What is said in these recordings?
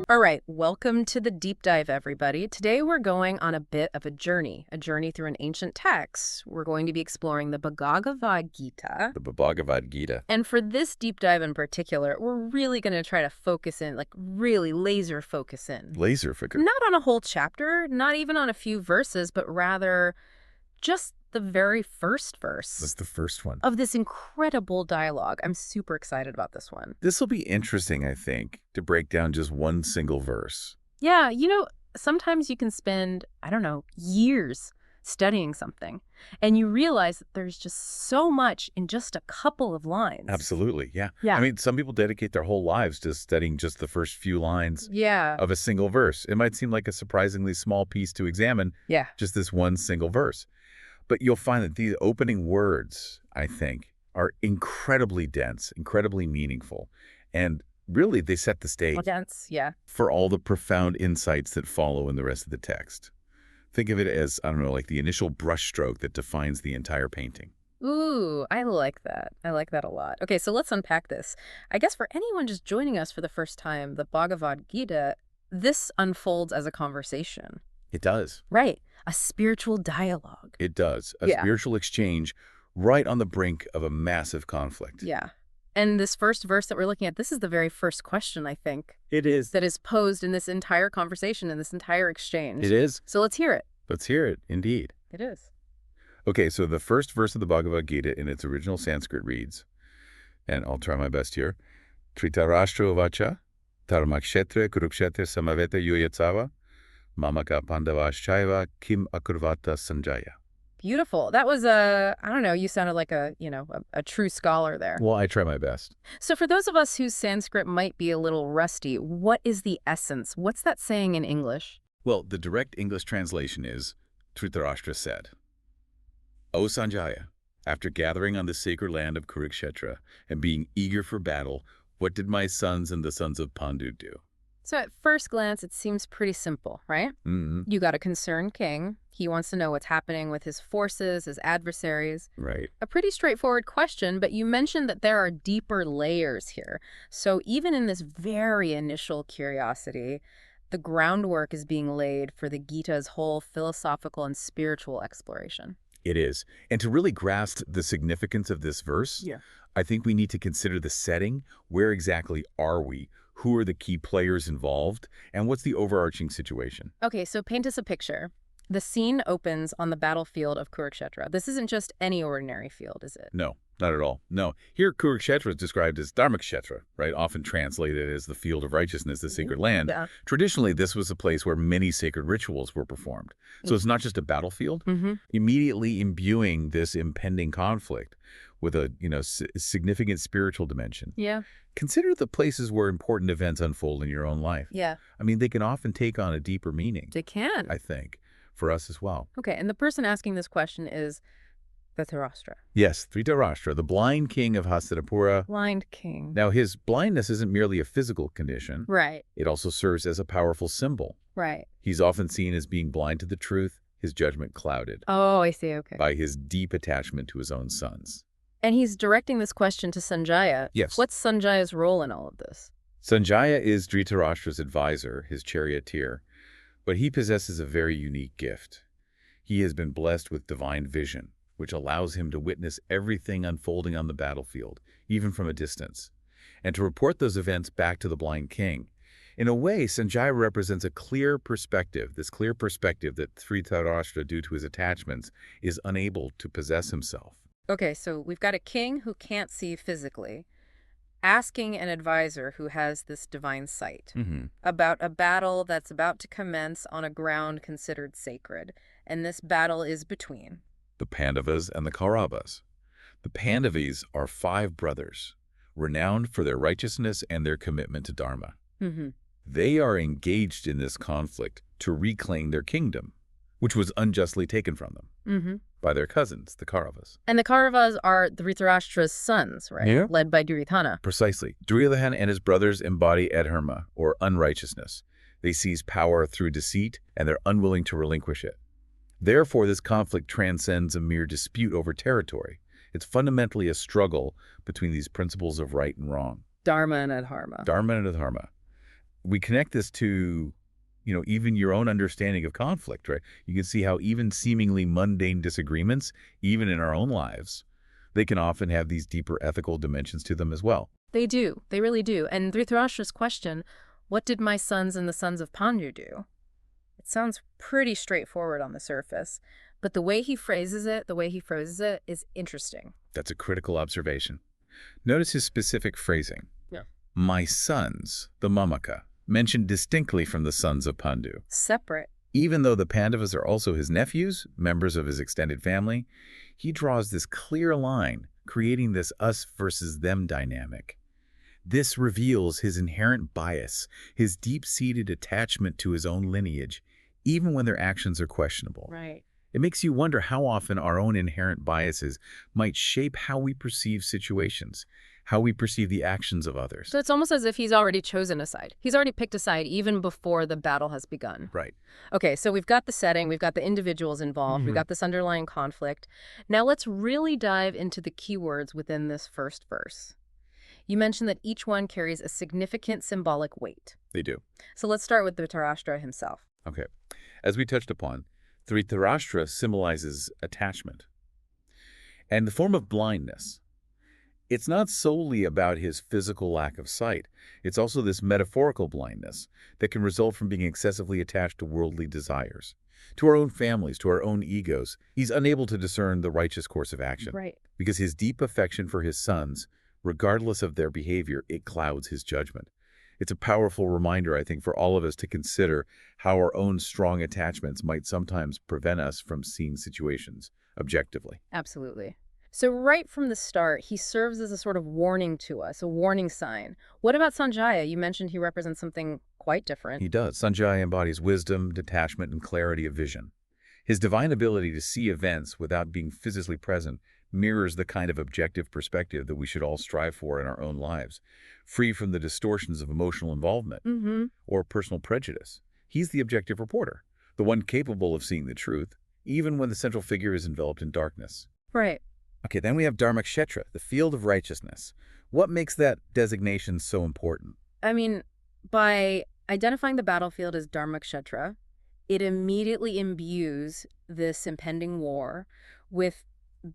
All right, welcome to the deep dive, everybody. Today we're going on a bit of a journey through an ancient text. We're going to be exploring the Bhagavad Gita. The Bhagavad Gita. And for this deep dive in particular, we're really going to try to focus in, like really laser focus in. Laser figure. Not on a whole chapter, not even on a few verses, but rather just the very first verse. That's the first one. Of this incredible dialogue. I'm super excited about this one. This will be interesting, I think, to break down just one single verse. Yeah, sometimes you can spend, I don't know, years studying something, and you realize that there's just so much in just a couple of lines. Absolutely, yeah. Yeah. I mean, some people dedicate their whole lives to studying just the first few lines of a single verse. It might seem like a surprisingly small piece to examine, just this one single verse. But you'll find that these opening words, I think, are incredibly dense, incredibly meaningful, and really they set the stage for all the profound insights that follow in the rest of the text. Think of it as, I don't know, like the initial brushstroke that defines the entire painting. Ooh, I like that. I like that a lot. Okay, so let's unpack this. I guess for anyone just joining us for the first time, the Bhagavad Gita, this unfolds as a conversation. It does. Right. A spiritual dialogue. It does. A spiritual exchange right on the brink of a massive conflict. Yeah. And this first verse that we're looking at, this is the very first question, I think. It is. That is posed in this entire conversation, in this entire exchange. It is. So let's hear it. Let's hear it, indeed. It is. Okay, so the first verse of the Bhagavad Gita in its original Sanskrit reads, and I'll try my best here, Dhritarashtra vacha, dharmakshetra kurukshetra samaveta yuyatsava, mamaka pandavaschaiva kim akurvata sanjaya. Beautiful. That was I don't know, you sounded like a true scholar there. Well, I try my best. So for those of us whose Sanskrit might be a little rusty, what is the essence? What's that saying in English? Well, the direct English translation is, Dhritarashtra said, O Sanjaya, after gathering on the sacred land of Kurukshetra and being eager for battle, what did my sons and the sons of Pandu do? So at first glance, it seems pretty simple, right? Mm-hmm. You got a concerned king. He wants to know what's happening with his forces, his adversaries. Right. A pretty straightforward question, but you mentioned that there are deeper layers here. So even in this very initial curiosity, the groundwork is being laid for the Gita's whole philosophical and spiritual exploration. It is. And to really grasp the significance of this verse, I think we need to consider the setting. Where exactly are we? Who are the key players involved? And what's the overarching situation? Okay, so paint us a picture. The scene opens on the battlefield of Kurukshetra. This isn't just any ordinary field, is it? No, not at all. No. Here, Kurukshetra is described as Dharmakshetra, right? Often translated as the field of righteousness, the sacred land. Yeah. Traditionally, this was a place where many sacred rituals were performed. So it's not just a battlefield. Immediately imbuing this impending conflict with a, significant spiritual dimension. Yeah. Consider the places where important events unfold in your own life. Yeah. I mean, they can often take on a deeper meaning. They can. I think, for us as well. Okay, and the person asking this question is Dhritarashtra. Yes, Dhritarashtra, the blind king of Hastinapura. Blind king. Now, his blindness isn't merely a physical condition. Right. It also serves as a powerful symbol. Right. He's often seen as being blind to the truth, his judgment clouded. Oh, I see, okay. By his deep attachment to his own sons. And he's directing this question to Sanjaya. Yes. What's Sanjaya's role in all of this? Sanjaya is Dhritarashtra's advisor, his charioteer, but he possesses a very unique gift. He has been blessed with divine vision, which allows him to witness everything unfolding on the battlefield, even from a distance, and to report those events back to the blind king. In a way, Sanjaya represents a clear perspective, this clear perspective that Dhritarashtra, due to his attachments, is unable to possess himself. Okay, so we've got a king who can't see physically, asking an advisor who has this divine sight about a battle that's about to commence on a ground considered sacred. And this battle is between the Pandavas and the Kauravas. The Pandavas are 5 brothers, renowned for their righteousness and their commitment to Dharma. They are engaged in this conflict to reclaim their kingdom, which was unjustly taken from them by their cousins, the Kauravas. And the Kauravas are Dhritarashtra's sons, right? Yeah. Led by Duryodhana. Precisely. Duryodhana and his brothers embody adharma, or unrighteousness. They seize power through deceit, and they're unwilling to relinquish it. Therefore, this conflict transcends a mere dispute over territory. It's fundamentally a struggle between these principles of right and wrong. Dharma and adharma. Dharma and adharma. we connect this to, even your own understanding of conflict, right? You can see how even seemingly mundane disagreements, even in our own lives, they can often have these deeper ethical dimensions to them as well. They do. They really do. And Dhritarashtra's question, what did my sons and the sons of Pandu do? It sounds pretty straightforward on the surface, but the way he phrases it, is interesting. That's a critical observation. Notice his specific phrasing. Yeah. My sons, the Mamaka, mentioned distinctly from the sons of Pandu. Separate. Even though the Pandavas are also his nephews, members of his extended family, he draws this clear line, creating this us versus them dynamic. This reveals his inherent bias, his deep-seated attachment to his own lineage, even when their actions are questionable. Right. It makes you wonder how often our own inherent biases might shape how we perceive situations, how we perceive the actions of others. So it's almost as if he's already chosen a side. He's already picked a side even before the battle has begun. Right. Okay, so we've got the setting, we've got the individuals involved, we've got this underlying conflict. Now let's really dive into the keywords within this first verse. You mentioned that each one carries a significant symbolic weight. They do. So let's start with Dhritarashtra himself. Okay. As we touched upon, Dhritarashtra symbolizes attachment and the form of blindness. It's not solely about his physical lack of sight. It's also this metaphorical blindness that can result from being excessively attached to worldly desires, to our own families, to our own egos. He's unable to discern the righteous course of action. Right. Because his deep affection for his sons, regardless of their behavior, it clouds his judgment. It's a powerful reminder, I think, for all of us to consider how our own strong attachments might sometimes prevent us from seeing situations objectively. Absolutely. So right from the start, he serves as a sort of warning to us, a warning sign. What about Sanjaya? You mentioned he represents something quite different. He does. Sanjaya embodies wisdom, detachment, and clarity of vision. His divine ability to see events without being physically present mirrors the kind of objective perspective that we should all strive for in our own lives, free from the distortions of emotional involvement or personal prejudice. He's the objective reporter, the one capable of seeing the truth, even when the central figure is enveloped in darkness. Right. Okay, then we have Dharmakshetra, the field of righteousness. What makes that designation so important? I mean, by identifying the battlefield as Dharmakshetra, it immediately imbues this impending war with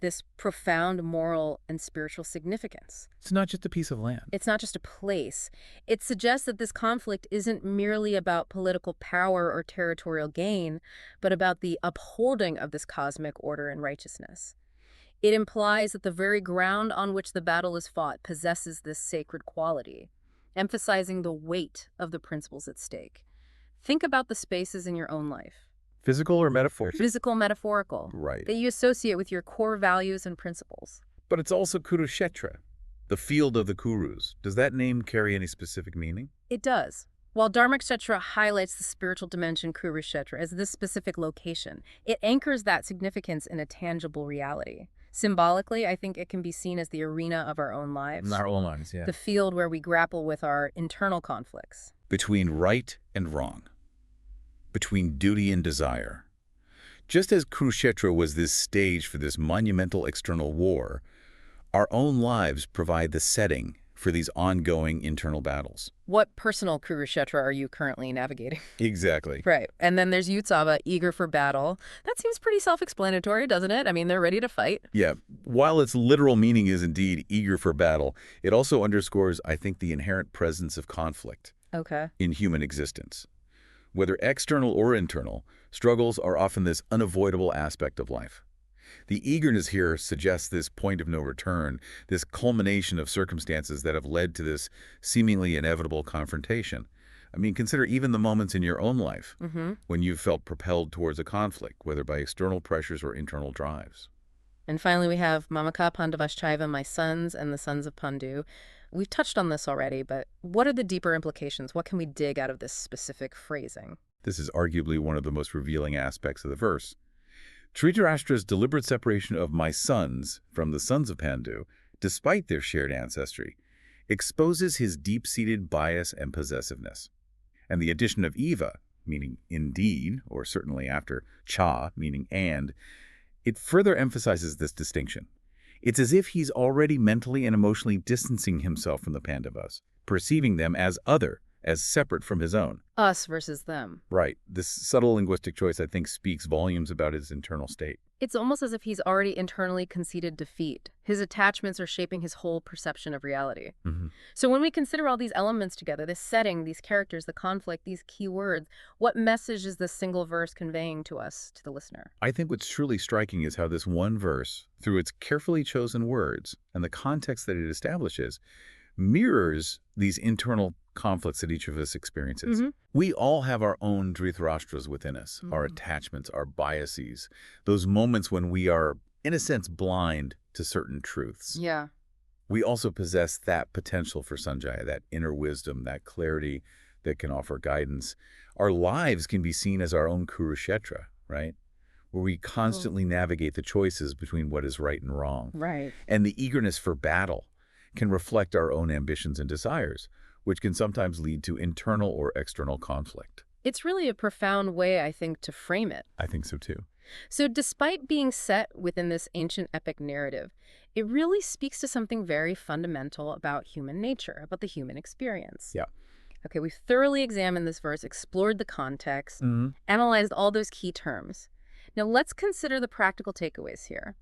this profound moral and spiritual significance. It's not just a piece of land. It's not just a place. It suggests that this conflict isn't merely about political power or territorial gain, but about the upholding of this cosmic order and righteousness. It implies that the very ground on which the battle is fought possesses this sacred quality, emphasizing the weight of the principles at stake. Think about the spaces in your own life. Physical or metaphorical? Physical, metaphorical. Right. That you associate with your core values and principles. But it's also Kurukshetra, the field of the Kurus. Does that name carry any specific meaning? It does. While Dharmakshetra highlights the spiritual dimension Kurukshetra as this specific location, it anchors that significance in a tangible reality. Symbolically, I think it can be seen as the arena of our own lives. Our own lives, yeah. The field where we grapple with our internal conflicts. Between right and wrong. Between duty and desire. Just as Kurukshetra was this stage for this monumental external war, our own lives provide the setting for these ongoing internal battles. What personal Kurukshetra are you currently navigating? Exactly. Right. And then there's Utsava, eager for battle. That seems pretty self-explanatory, doesn't it? I mean, they're ready to fight. Yeah. While its literal meaning is indeed eager for battle, it also underscores, I think, the inherent presence of conflict in human existence. Whether external or internal, struggles are often this unavoidable aspect of life. The eagerness here suggests this point of no return, this culmination of circumstances that have led to this seemingly inevitable confrontation. I mean, consider even the moments in your own life when you've felt propelled towards a conflict, whether by external pressures or internal drives. And finally, we have Mamaka Pandavaschaiva, my sons and the sons of Pandu. We've touched on this already, but what are the deeper implications? What can we dig out of this specific phrasing? This is arguably one of the most revealing aspects of the verse. Dhritarashtra's deliberate separation of my sons from the sons of Pandu, despite their shared ancestry, exposes his deep-seated bias and possessiveness. And the addition of eva, meaning indeed, or certainly after cha, meaning and, it further emphasizes this distinction. It's as if he's already mentally and emotionally distancing himself from the Pandavas, perceiving them as other, as separate from his own. Us versus them. Right. This subtle linguistic choice, I think, speaks volumes about his internal state. It's almost as if he's already internally conceded defeat. His attachments are shaping his whole perception of reality. So when we consider all these elements together, this setting, these characters, the conflict, these key words, what message is this single verse conveying to us, to the listener? I think what's truly striking is how this one verse, through its carefully chosen words and the context that it establishes, mirrors these internal conflicts that each of us experiences. We all have our own Dhritarashtras within us, our attachments, our biases, those moments when we are, in a sense, blind to certain truths. Yeah. We also possess that potential for Sanjaya, that inner wisdom, that clarity that can offer guidance. Our lives can be seen as our own Kurukshetra, right? Where we constantly navigate the choices between what is right and wrong. Right. And the eagerness for battle can reflect our own ambitions and desires, which can sometimes lead to internal or external conflict. It's really a profound way, I think, to frame it. I think so too. So despite being set within this ancient epic narrative, it really speaks to something very fundamental about human nature, about the human experience. Yeah. Okay, we've thoroughly examined this verse, explored the context, analyzed all those key terms. Now let's consider the practical takeaways here.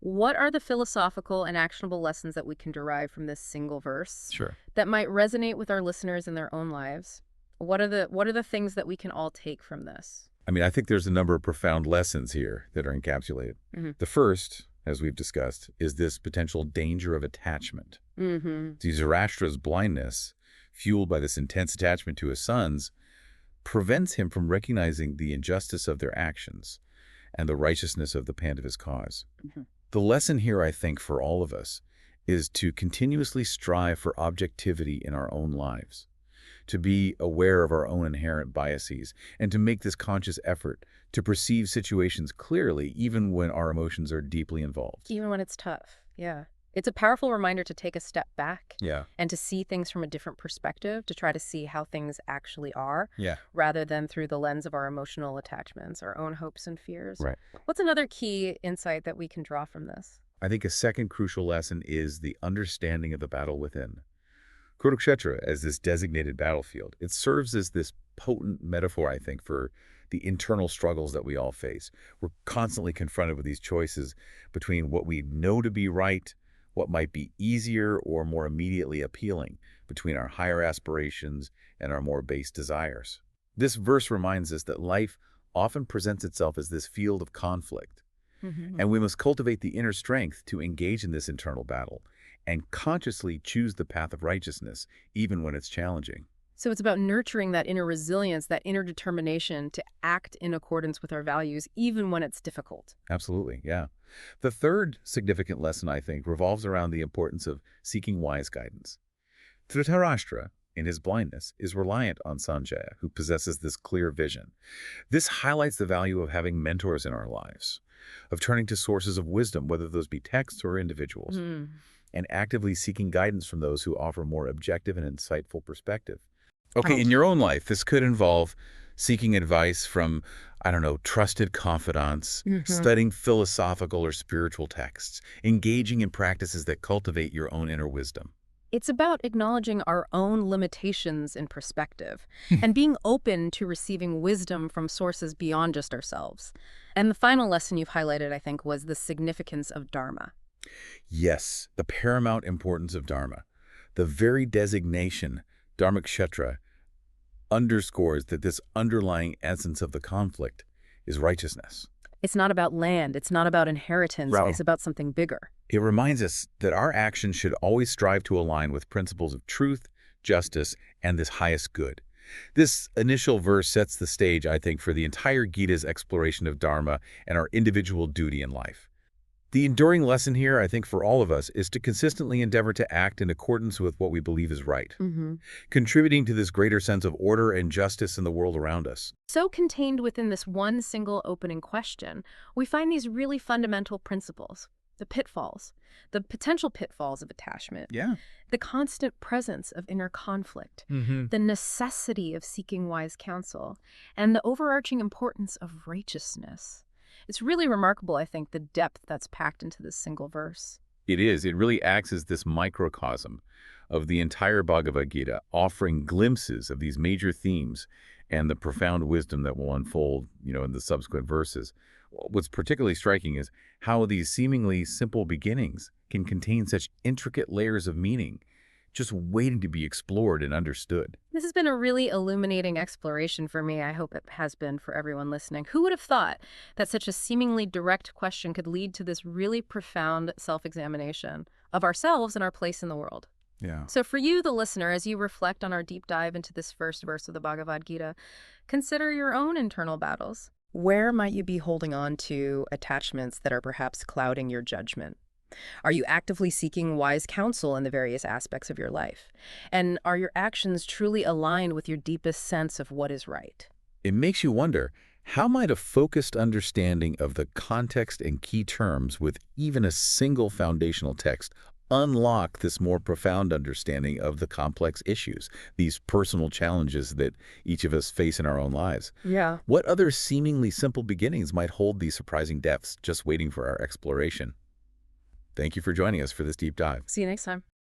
What are the philosophical and actionable lessons that we can derive from this single verse that might resonate with our listeners in their own lives? What are the things that we can all take from this? I mean, I think there's a number of profound lessons here that are encapsulated. The first, as we've discussed, is this potential danger of attachment. Dhritarashtra's blindness, fueled by this intense attachment to his sons, prevents him from recognizing the injustice of their actions and the righteousness of the Pandava's cause. The lesson here, I think, for all of us is to continuously strive for objectivity in our own lives, to be aware of our own inherent biases, and to make this conscious effort to perceive situations clearly, even when our emotions are deeply involved. Even when it's tough, yeah. It's a powerful reminder to take a step back and to see things from a different perspective, to try to see how things actually are, rather than through the lens of our emotional attachments, our own hopes and fears. Right. What's another key insight that we can draw from this? I think a second crucial lesson is the understanding of the battle within. Kurukshetra, as this designated battlefield, it serves as this potent metaphor, I think, for the internal struggles that we all face. We're constantly confronted with these choices between what we know to be right, what might be easier or more immediately appealing, between our higher aspirations and our more base desires. This verse reminds us that life often presents itself as this field of conflict, and we must cultivate the inner strength to engage in this internal battle and consciously choose the path of righteousness, even when it's challenging. So it's about nurturing that inner resilience, that inner determination to act in accordance with our values, even when it's difficult. Absolutely, yeah. The third significant lesson, I think, revolves around the importance of seeking wise guidance. Dhritarashtra, in his blindness, is reliant on Sanjaya, who possesses this clear vision. This highlights the value of having mentors in our lives, of turning to sources of wisdom, whether those be texts or individuals, and actively seeking guidance from those who offer more objective and insightful perspective. Okay, in your own life, this could involve seeking advice from, I don't know, trusted confidants, studying philosophical or spiritual texts, engaging in practices that cultivate your own inner wisdom. It's about acknowledging our own limitations in perspective and being open to receiving wisdom from sources beyond just ourselves. And the final lesson you've highlighted, I think, was the significance of Dharma. Yes, the paramount importance of Dharma. The very designation, Dharmakshetra, underscores that this underlying essence of the conflict is righteousness. It's not about land. It's not about inheritance. Right. It's about something bigger. It reminds us that our actions should always strive to align with principles of truth, justice, and this highest good. This initial verse sets the stage, I think, for the entire Gita's exploration of Dharma and our individual duty in life. The enduring lesson here, I think, for all of us, is to consistently endeavor to act in accordance with what we believe is right, contributing to this greater sense of order and justice in the world around us. So contained within this one single opening question, we find these really fundamental principles, the pitfalls, the potential pitfalls of attachment, the constant presence of inner conflict, the necessity of seeking wise counsel, and the overarching importance of righteousness. It's really remarkable, I think, the depth that's packed into this single verse. It is. It really acts as this microcosm of the entire Bhagavad Gita, offering glimpses of these major themes and the profound wisdom that will unfold, in the subsequent verses. What's particularly striking is how these seemingly simple beginnings can contain such intricate layers of meaning, just waiting to be explored and understood. This has been a really illuminating exploration for me. I hope it has been for everyone listening. Who would have thought that such a seemingly direct question could lead to this really profound self-examination of ourselves and our place in the world? Yeah. So for you, the listener, as you reflect on our deep dive into this first verse of the Bhagavad Gita, consider your own internal battles. Where might you be holding on to attachments that are perhaps clouding your judgment? Are you actively seeking wise counsel in the various aspects of your life? And are your actions truly aligned with your deepest sense of what is right? It makes you wonder, how might a focused understanding of the context and key terms with even a single foundational text unlock this more profound understanding of the complex issues, these personal challenges that each of us face in our own lives? Yeah. What other seemingly simple beginnings might hold these surprising depths just waiting for our exploration? Thank you for joining us for this deep dive. See you next time.